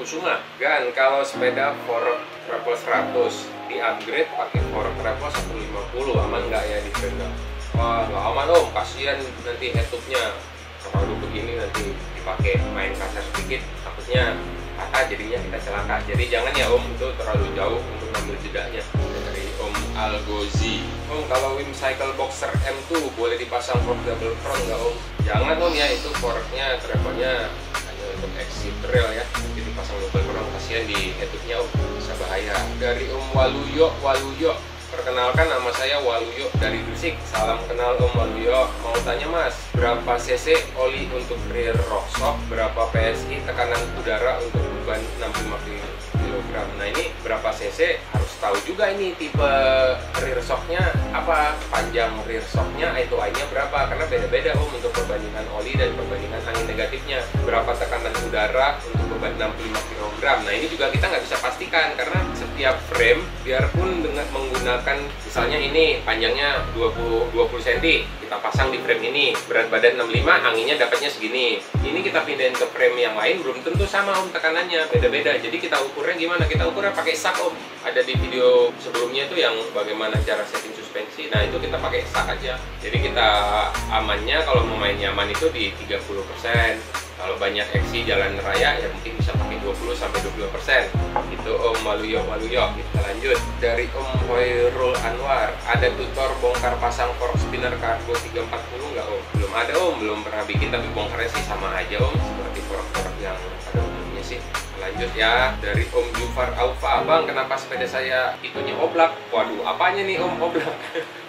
Kusuma. Dan kalau sepeda Fork Travel 100 di upgrade pakai Fork Travel 150, aman nggak ya di frame? Wah, nggak aman om, kasihan nanti head-tube-nya terlalu begini, nanti dipakai main kasar sedikit takutnya patah, jadinya kita celaka. Jadi jangan ya om, itu terlalu jauh untuk ngambil jedanya. Dari Om Algozi, om kalau Wim Cycle Boxer M2 boleh dipasang fork double front nggak om? Jangan om ya, itu forknya travelnya hanya untuk exit trail ya, jadi pasang double front kasihan di head-nya om, bisa bahaya. Dari Om Waluyo, perkenalkan nama saya Waluyo dari Gresik. Salam kenal Om Waluyo. Mau tanya mas, berapa cc oli untuk rear shock, berapa PSI tekanan udara untuk beban 65 kg? Nah ini berapa cc harus tahu juga, ini tipe rear shocknya apa, panjang rear shocknya I2I-nya berapa, karena beda-beda om untuk perbandingan oli dan perbandingan angin negatifnya. Berapa tekanan udara untuk beban 65 kg. Nah ini juga kita nggak bisa pastikan, karena setiap frame biarpun dengan menggunakan misalnya ini panjangnya 20 cm, kita pasang di frame ini, berat badan 65, anginnya dapatnya segini. Ini kita pindahin ke frame yang lain belum tentu sama om, tekanannya beda-beda. Jadi kita ukurnya gimana? Kita ukurnya pakai sak om. Ada di video sebelumnya itu yang bagaimana cara setting suspensi. Nah itu kita pakai sak aja. Jadi kita amannya kalau mau main nyaman itu di 30%. Kalau banyak eksi jalan raya ya mungkin bisa pakai 20-20%. Itu Om Waluyo. Kita lanjut dari Om Hoirul Anwar. Ada tutor bongkar pasang fork spinner Cargo 340 nggak om? Belum ada om, belum pernah bikin, tapi bongkarnya sih sama aja om, seperti fork-fork yang pada umumnya sih. Lanjut ya, dari Om Jufar Alfa. Bang, kenapa sepeda saya itunya oblak? Waduh, apanya nih om oblak?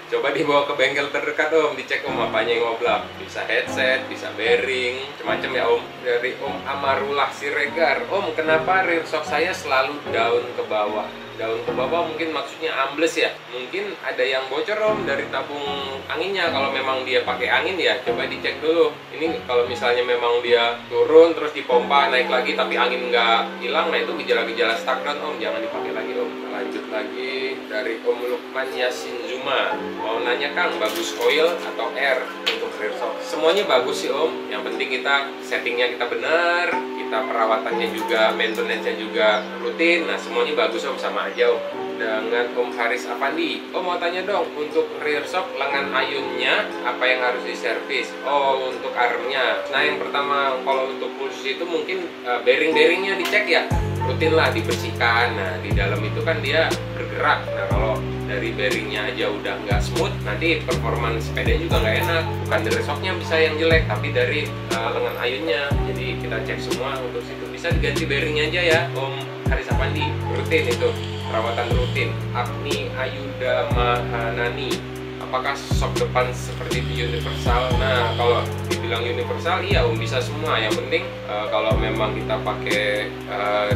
Coba dibawa ke bengkel terdekat om, dicek om apanya yang oblak. Bisa headset, bisa bearing, macam-macam ya om. Dari Om Amarullah Siregar. Om, kenapa rear shock saya selalu daun ke bawah? Daun ke bawah mungkin maksudnya ambles ya. Mungkin ada yang bocor om dari tabung anginnya. Kalau memang dia pakai angin ya coba dicek dulu. Ini kalau misalnya memang dia turun terus dipompa naik lagi tapi angin nggak hilang, nah itu gejala-gejala stuck down om, jangan dipakai lagi om. Lanjut lagi dari Om Lukman Yasin Zuma. Mau nanya Kang, bagus oil atau air untuk rear shock? Semuanya bagus sih om, yang penting kita settingnya kita benar, kita perawatannya juga, maintenance-nya juga rutin. Nah semuanya bagus om, sama aja om. Dengan Om Haris Afandi, om mau tanya dong, untuk rear shock lengan ayunnya apa yang harus diservis? Oh, untuk armnya. Nah yang pertama kalau untuk khusus itu mungkin bearing-bearingnya dicek ya, rutin lah dibersihkan. Nah di dalam itu kan dia bergerak. Nah kalau dari bearingnya aja udah nggak smooth, nanti performance sepeda juga nggak enak. Bukan dari shocknya bisa yang jelek, tapi dari lengan ayunnya. Jadi kita cek semua untuk situ. Bisa diganti bearingnya aja ya Om Haris Apandi, rutin itu, perawatan rutin. Agni Ayuda Mahanani, apakah shock depan seperti di universal? Nah kalau dibilang universal iya om, bisa semua. Yang penting kalau memang kita pakai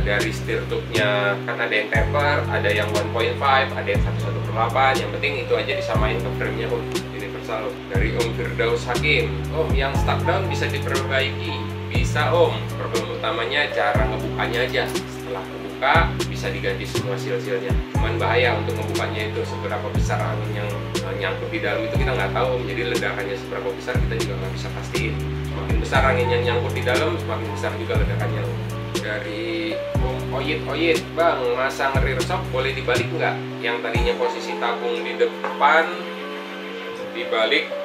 dari steer tube-nya kan ada yang taper, ada yang 1.5, ada yang 1/8. Yang penting itu aja disamain ke frame-nya om, universal om. Dari Om Firdaus Hakim, om yang stuck down bisa diperbaiki? Bisa om, problem utamanya cara ngebukanya aja. Setelah ngebuka bisa diganti semua seal-sealnya. Cuman bahaya untuk ngebukanya itu, seberapa besar angin yang nyangkut di dalam itu kita nggak tahu. Jadi ledakannya seberapa besar kita juga nggak bisa pastiin. Semakin besar angin yang nyangkut di dalam, semakin besar juga ledakannya. Dari Om Oyit, bang, masang rear shock boleh dibalik nggak? Yang tadinya posisi tabung di depan dibalik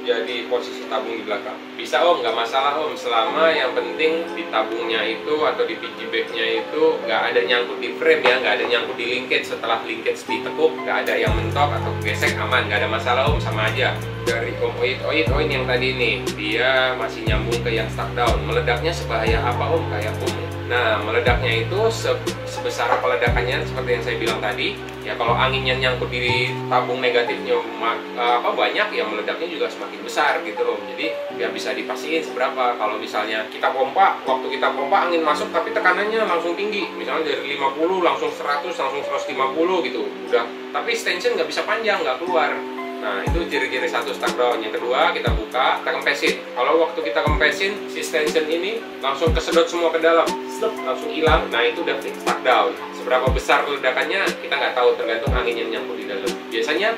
jadi posisi tabung di belakang. Bisa om, nggak masalah om, selama yang penting di tabungnya itu atau di piggybacknya itu nggak ada nyangkut di frame ya, nggak ada nyangkut di linkage. Setelah linkage ditekuk nggak ada yang mentok atau gesek, aman, nggak ada masalah om, sama aja. Dari Om Oyit yang tadi nih, dia masih nyambung ke yang stuck down. Meledaknya sebahaya apa om? Kayak om, nah meledaknya itu sebesar apa ledakannya seperti yang saya bilang tadi ya. Kalau anginnya nyangkut di tabung negatifnya banyak ya, meledaknya juga semakin besar gitu om. Jadi ya bisa dipastiin seberapa. Kalau misalnya kita pompa, waktu kita pompa angin masuk tapi tekanannya langsung tinggi, misalnya dari 50 langsung 100 langsung 150 gitu udah, tapi extension nggak bisa panjang, nggak keluar. Nah itu ciri-ciri satu stuck down. Yang kedua kita buka, kita kempesin. Kalau waktu kita kempesin si extension ini langsung kesedot semua ke dalam, langsung hilang. Nah itu udah fix stuck down. seberapa besar ledakannya kita nggak tahu, tergantung angin yang nyangkut di dalam. Biasanya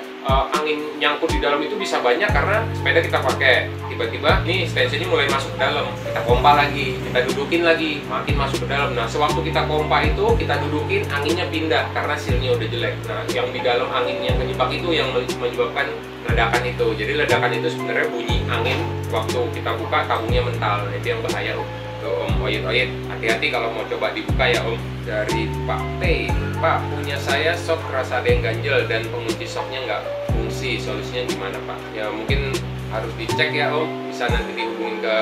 angin nyangkut di dalam itu bisa banyak karena sepeda kita pakai, tiba-tiba nih stensinya mulai masuk ke dalam, kita pompa lagi, kita dudukin lagi, makin masuk ke dalam. Nah sewaktu kita pompa itu, kita dudukin, anginnya pindah karena sealnya udah jelek. Nah yang di dalam angin yang kejebak itu yang menyebabkan ledakan itu. Jadi ledakan itu sebenarnya bunyi angin waktu kita buka tabungnya mental. Nah, itu yang bahaya Om Oyit, hati-hati kalau mau coba dibuka ya Om. Dari Pak T, Pak, punya saya sok kerasa ada yang ganjel dan pengunci soknya nggak fungsi, solusinya gimana Pak? Ya mungkin harus dicek ya Om, bisa nanti dihubungin ke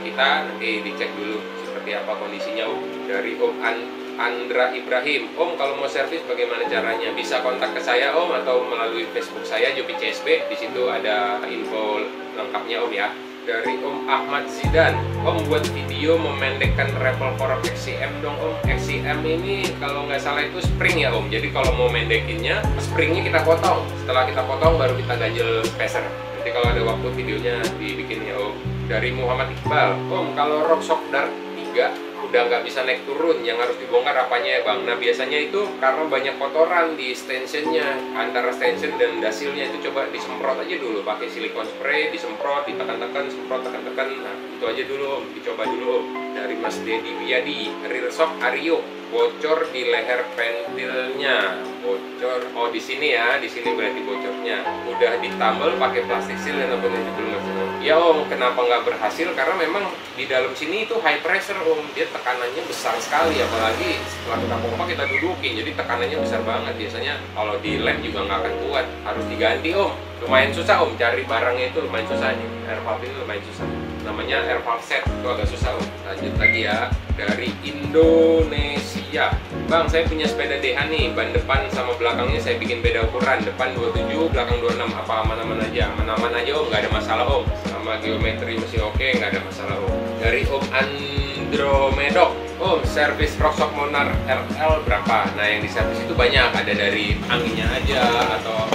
kita, nanti dicek dulu seperti apa kondisinya Om. Dari Om Andra Ibrahim, Om kalau mau servis bagaimana caranya? Bisa kontak ke saya Om atau melalui Facebook saya Jopi CSB, di situ ada info lengkapnya Om ya. Dari Om Ahmad Zidan, Om buat video memendekkan Rebel Forok XCM dong Om. XCM ini kalau nggak salah itu spring ya Om. Jadi kalau mau mendekinnya, springnya kita potong. Setelah kita potong baru kita ganjel spacer. Nanti kalau ada waktu videonya dibikin ya Om. Dari Muhammad Iqbal, Om kalau Rockshock Dart 3 udah nggak bisa naik turun, yang harus dibongkar apanya ya Bang? Nah biasanya itu karena banyak kotoran di stensionnya, antara stension dan dasilnya itu coba disemprot aja dulu pakai silikon spray, disemprot, ditekan-tekan, semprot, tekan-tekan. Nah itu aja dulu Om, dicoba dulu Om. Dari Mas Dedi Wiyadi, rear shock Ario bocor di leher ventilnya, bocor. Oh di sini ya, di sini berarti bocornya. Udah ditambal pakai plastik seal yang nomor 70 ya Om. Kenapa nggak berhasil? Karena memang di dalam sini itu high pressure Om, dia tekanannya besar sekali, apalagi setelah kita pompa kita dudukin, jadi tekanannya besar banget. Biasanya kalau di lem juga nggak akan kuat, harus diganti Om. Lumayan susah Om, cari barangnya itu lumayan susah nih. Air valve ini lumayan susah, namanya air valve set, itu agak susah Om. Lanjut lagi ya, dari Indonesia, Bang saya punya sepeda DH nih, ban depan sama belakangnya saya bikin beda ukuran, depan 27, belakang 26, apa aman-aman aja? Aman-aman aja Om, nggak ada masalah Om, sama geometri masih oke, nggak ada masalah Om. Dari Om Andromedok, Om servis Rockshock Monarch RL berapa? Nah yang di servis itu banyak, ada dari anginnya aja, atau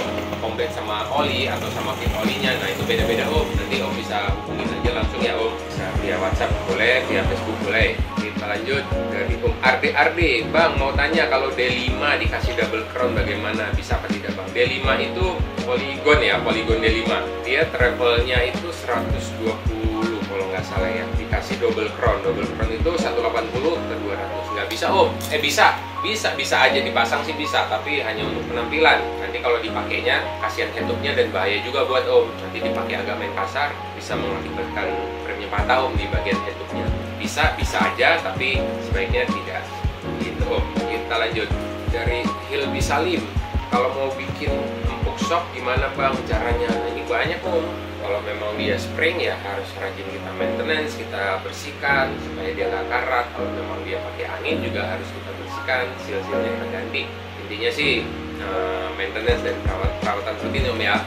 komplit sama oli, atau sama kit olinya. Nah itu beda-beda Om, nanti Om bisa hubungin aja langsung ya Om, bisa via WhatsApp boleh, via Facebook boleh. Kita lanjut dari Om Arde, Bang mau tanya kalau D5 dikasih double crown bagaimana, bisa apa tidak Bang? D5 itu Polygon ya, Polygon D5, dia travelnya itu 120 kalau nggak salah ya, dikasih double crown itu 180 ke 200, nggak bisa Om, bisa aja dipasang sih bisa, tapi hanya untuk penampilan. Nanti kalau dipakainya kasihan headupnya dan bahaya juga buat Om, nanti dipakai agak main kasar bisa mengakibatkan remnya patah Om di bagian headupnya. Bisa aja, tapi sebaiknya tidak gitu Om. Kita lanjut dari Hilbi Salim, kalau mau bikin empuk shock gimana Bang caranya? Nah, ini banyak Om. Kalau memang dia spring ya harus rajin kita maintenance, kita bersihkan supaya dia nggak karat. Kalau memang dia pakai angin juga harus kita bersihkan, seal-sealnya kita ganti. Intinya sih maintenance dan perawatan rutin Om ya.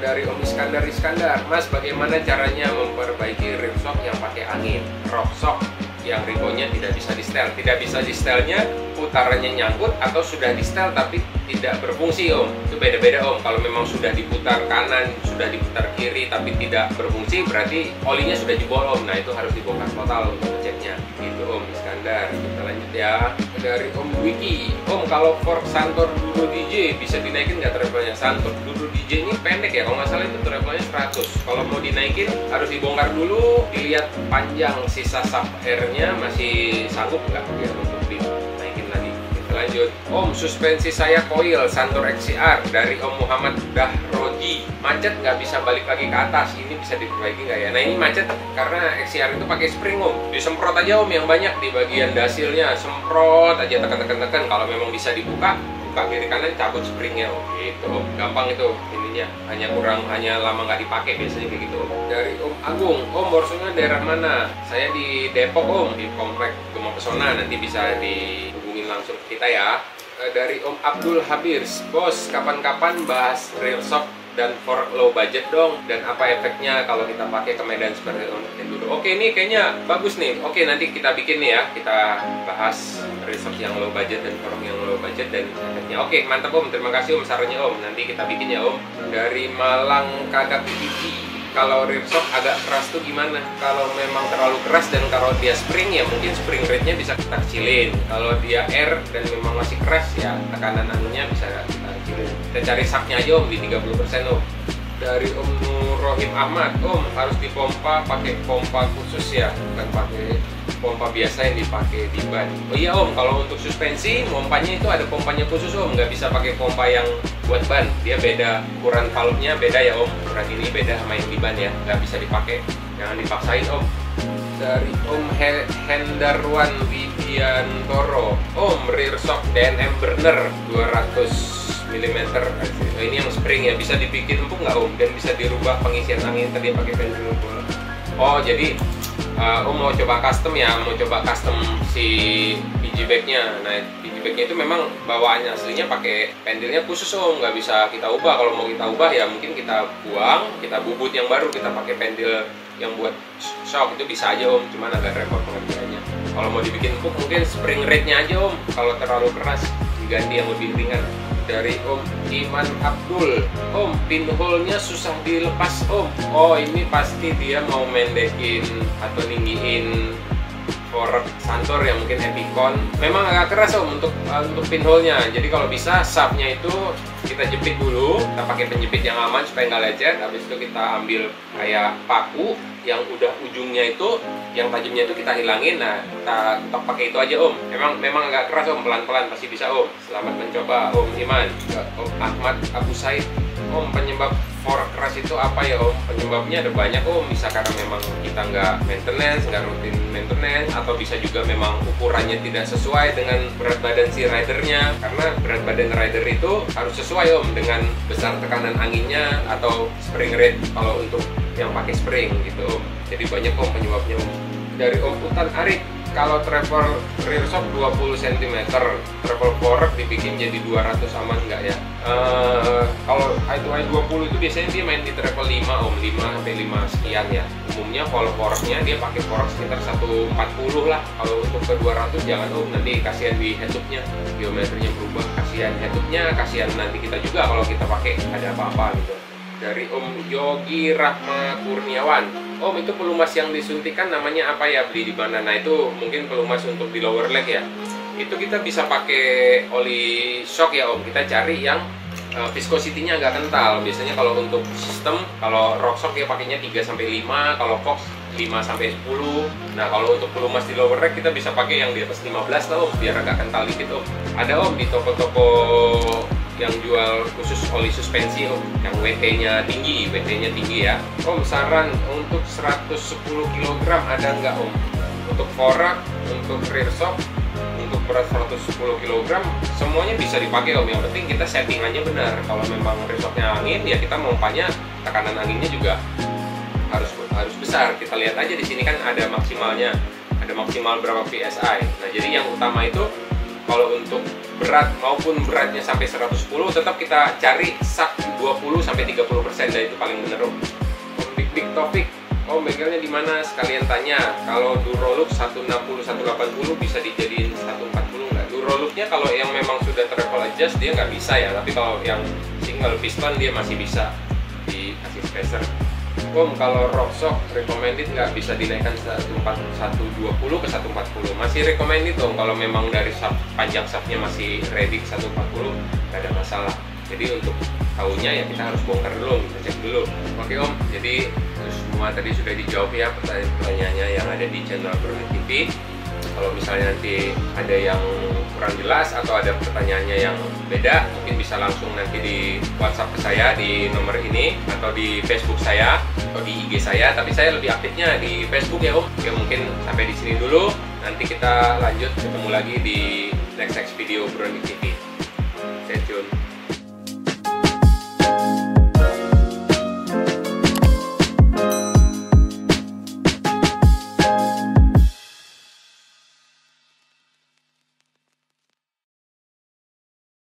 Dari Om Iskandar, Mas bagaimana caranya memperbaiki rim shock yang pakai angin? Rockshock yang ribbonnya tidak bisa di setel. Tidak bisa di setelnya putarannya nyangkut atau sudah di setel tapi tidak berfungsi Om. Itu beda-beda Om. Kalau memang sudah diputar kanan, sudah diputar kiri tapi tidak berfungsi, berarti olinya sudah jebol Om. Nah itu harus dibongkar total untuk ngeceknya. Itu Om Iskandar. Kita lanjut ya. Dari Om Wiki, Om kalau fork Santor Duro DJ bisa dinaikin nggak travelnya? Santor Duro DJ ini pendek ya, kalau nggak salah itu travelnya 100. Kalau mau dinaikin harus dibongkar dulu, dilihat panjang sisa sub airnya masih sanggup nggak ya untuk dinaikin lagi. Kita lanjut. Om suspensi saya coil Santor XCR dari Om Muhammad Dahroji, macet nggak bisa balik lagi ke atas, ini bisa diperbaiki nggak ya? Nah ini macet karena XCR itu pakai spring Om, disemprot aja Om yang banyak di bagian dasilnya, semprot aja, tekan. Kalau memang bisa dibuka, buka kiri kanan, cabut springnya Om, gitu Om. Gampang itu ininya, hanya lama nggak dipakai biasanya kayak gitu Om. Dari Om Agung, Om borsonya daerah mana? Saya di Depok Om, di komplek Gema Pesona, nanti bisa dihubungin langsung ke kita ya. Dari Om Abdul Habirs, Bos kapan-kapan bahas rear shock dan fork low budget dong, dan apa efeknya kalau kita pakai ke medan seperti enduro. Oke nih kayaknya bagus nih, oke nanti kita bikin nih ya, kita bahas rear shock yang low budget dan fork yang low budget dan efeknya. Oke mantap Om, terima kasih Om sarannya Om, nanti kita bikin ya Om. Dari Malang Kadak TV, kalau rear shock agak keras tuh gimana? Kalau memang terlalu keras dan kalau dia spring ya mungkin spring rate-nya bisa kita kecilin. Kalau dia air dan memang masih keras ya tekanan anginnya bisa kita kecilin. Kita cari shock-nya aja Om di 30% Om. Dari Om Rohim Ahmad, Om harus dipompa pakai pompa khusus ya, bukan pakai pompa biasa yang dipakai di ban. Oh iya Om, kalau untuk suspensi pompanya itu ada pompanya khusus Om, nggak bisa pakai pompa yang buat ban. Dia beda, ukuran valve-nya beda ya Om. Ukuran ini beda sama yang di ban ya, nggak bisa dipakai. Jangan dipaksain Om. Dari Om Hendarwan Widiantoro, Om rear shock DNM burner 200 mm. Ini yang spring ya, bisa dibikin empuk nggak Om? Dan bisa dirubah pengisian angin tadi pakai pendulum bola. Oh jadi Om mau coba custom ya, mau coba custom si biji bagnya. Nah biji bagnya itu memang bawaannya aslinya pakai pendilnya khusus Om, nggak bisa kita ubah. Kalau mau kita ubah ya mungkin kita buang, kita bubut yang baru, kita pakai pendil yang buat shock itu bisa aja Om, cuman agak repot pengerjaannya. Kalau mau dibikin empuk mungkin spring rate-nya aja Om, kalau terlalu keras diganti yang lebih ringan. Dari Om Iman Abdul, Om pinhole-nya susah dilepas Om. Oh ini pasti dia mau mendekin atau ninggiin fork Santor ya, mungkin Epicon. Memang agak keras Om untuk pinhole-nya. Jadi kalau bisa shaft-nya itu kita jepit dulu, kita pakai penjepit yang aman supaya nggak lecet. Habis itu kita ambil kayak paku yang udah ujungnya itu, yang tajamnya itu kita hilangin. Nah kita pakai itu aja Om. Memang agak keras Om, pelan-pelan pasti bisa Om. Selamat mencoba Om Iman. Om Ahmad Abu Said, Om penyebab fork keras itu apa ya Om? Penyebabnya ada banyak Om. Bisa karena memang kita nggak maintenance, nggak rutin maintenance, atau bisa juga memang ukurannya tidak sesuai dengan berat badan si ridernya. Karena berat badan rider itu harus sesuai Om dengan besar tekanan anginnya atau spring rate kalau untuk yang pakai spring gitu Om. Jadi banyak Om penyebabnya Om. Dari Om Utan Arif, kalau travel rear shock 20 cm, travel fork dibikin jadi 200 aman nggak ya? Kalau I2I 20 itu biasanya dia main di travel 5 Om, 5-5 sekian ya. Umumnya kalau forknya dia pakai fork sekitar 140 lah. Kalau untuk ke 200 jangan Om, nanti kasihan di headupnya, geometrinya berubah, kasihan headupnya, kasihan nanti kita juga kalau kita pakai ada apa-apa gitu. Dari Om Yogi Rahma Kurniawan, Om itu pelumas yang disuntikan namanya apa ya, beli di mana? Nah itu mungkin pelumas untuk di lower leg ya. Itu kita bisa pakai oli shock ya Om. Kita cari yang viscosity-nya agak kental. Biasanya kalau untuk sistem, kalau rock shock ya pakainya 3-5, kalau Fox 5-10. Nah kalau untuk pelumas di lower leg kita bisa pakai yang di atas 15 lah Om, biar agak kental dikit Om. Ada Om di toko-toko yang jual khusus oli suspensi Om, yang WT-nya tinggi ya Om. Saran untuk 110 kg ada nggak Om? Untuk fork, untuk rear shock, untuk berat 110 kg semuanya bisa dipakai Om. Yang penting kita setting aja benar. Kalau memang rear shocknya angin ya kita pompanya tekanan anginnya juga harus besar. Kita lihat aja di sini kan ada maksimalnya, ada maksimal berapa PSI. Nah jadi yang utama itu kalau untuk berat maupun beratnya sampai 110 tetap kita cari sak 20-30%, dan itu paling bener Om. Big Topik, Om bengkelnya di mana? Sekalian tanya. Kalau Durolook 160-180 bisa dijadiin 140 nggak? Durolooknya kalau yang memang sudah travel adjust dia nggak bisa ya, tapi kalau yang single piston dia masih bisa dikasih spacer. Om kalau rock shock recommended nggak, bisa dinaikkan 120 ke 140, masih recommended Om. Kalau memang dari panjang shaftnya masih ready 140 nggak ada masalah. Jadi untuk tahunya ya kita harus bongkar dulu, kita cek dulu. Oke Om, jadi semua tadi sudah dijawab ya pertanyaannya yang ada di channel Brownies TV. Kalau misalnya nanti ada yang kurang jelas atau ada pertanyaannya yang beda, mungkin bisa langsung nanti di WhatsApp ke saya di nomor ini, atau di Facebook saya atau di IG saya. Tapi saya lebih aktifnya di Facebook ya Om. Oke, mungkin sampai di sini dulu. Nanti kita lanjut ketemu lagi di next video Brownies TV. Stay tune.